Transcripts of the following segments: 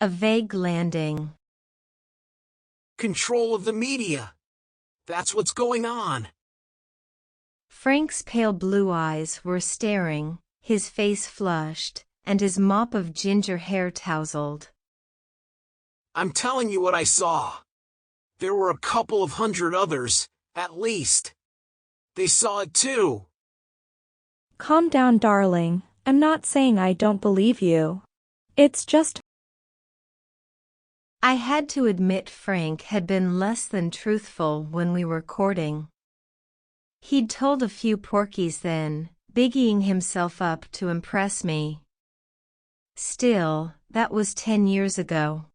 A vague landing. Control of the media. That's what's going on. Frank's pale blue eyes were staring, his face flushed, and his mop of ginger hair tousled. I'm telling you what I saw. There were a couple of hundred others, at least. They saw it too. Calm down, darling. I'm not saying I don't believe you. It's just... I had to admit Frank had been less than truthful when we were courting. He'd told a few porkies then, bigging himself up to impress me. Still, that was 10 years ago.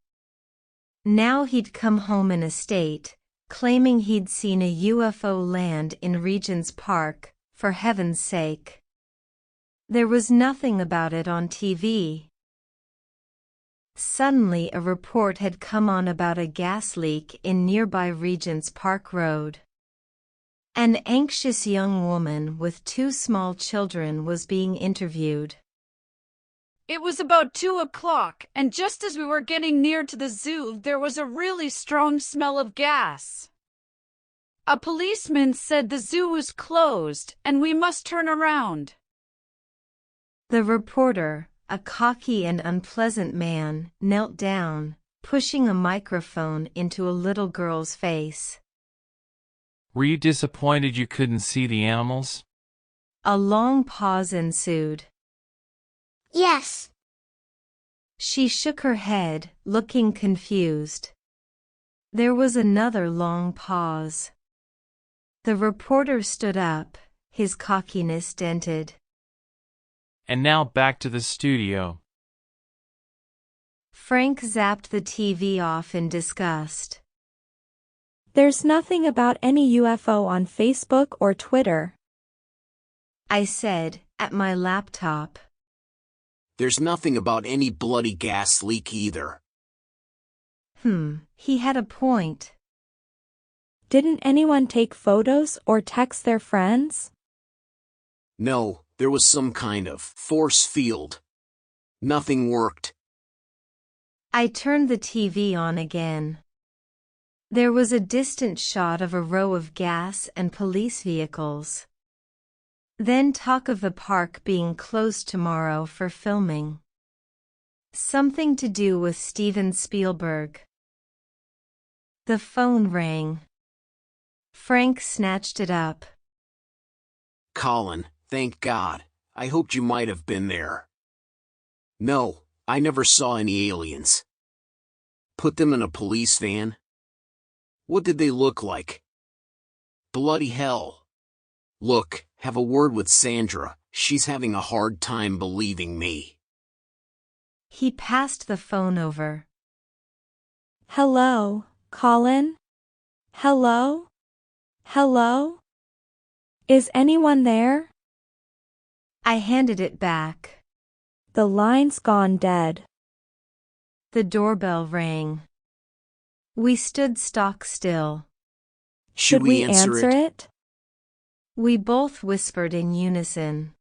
Now he'd come home in a state, claiming he'd seen a UFO land in Regent's Park, for heaven's sake. There was nothing about it on TV. Suddenly a report had come on about a gas leak in nearby Regent's Park Road. An anxious young woman with 2 small children was being interviewed. It was about 2 o'clock, and just as we were getting near to the zoo, there was a really strong smell of gas. A policeman said the zoo was closed, and we must turn around. The reporter, a cocky and unpleasant man, knelt down, pushing a microphone into a little girl's face. Were you disappointed you couldn't see the animals? A long pause ensued. Yes. She shook her head, looking confused. There was another long pause. The reporter stood up, his cockiness dented. And now back to the studio. Frank zapped the TV off in disgust. There's nothing about any UFO on Facebook or Twitter, I said, at my laptop. There's nothing about any bloody gas leak either. He had a point. Didn't anyone take photos or text their friends? No, there was some kind of force field. Nothing worked. I turned the TV on again. There was a distant shot of a row of gas and police vehicles. Then talk of the park being closed tomorrow for filming. Something to do with Steven Spielberg. The phone rang. Frank snatched it up. Colin, thank God. I hoped you might have been there. No, I never saw any aliens. Put them in a police van? What did they look like? Bloody hell. Look, have a word with Sandra. She's having a hard time believing me. He passed the phone over. Hello, Colin? Hello? Hello? Is anyone there? I handed it back. The line's gone dead. The doorbell rang. We stood stock still. Should we answer it? We both whispered in unison.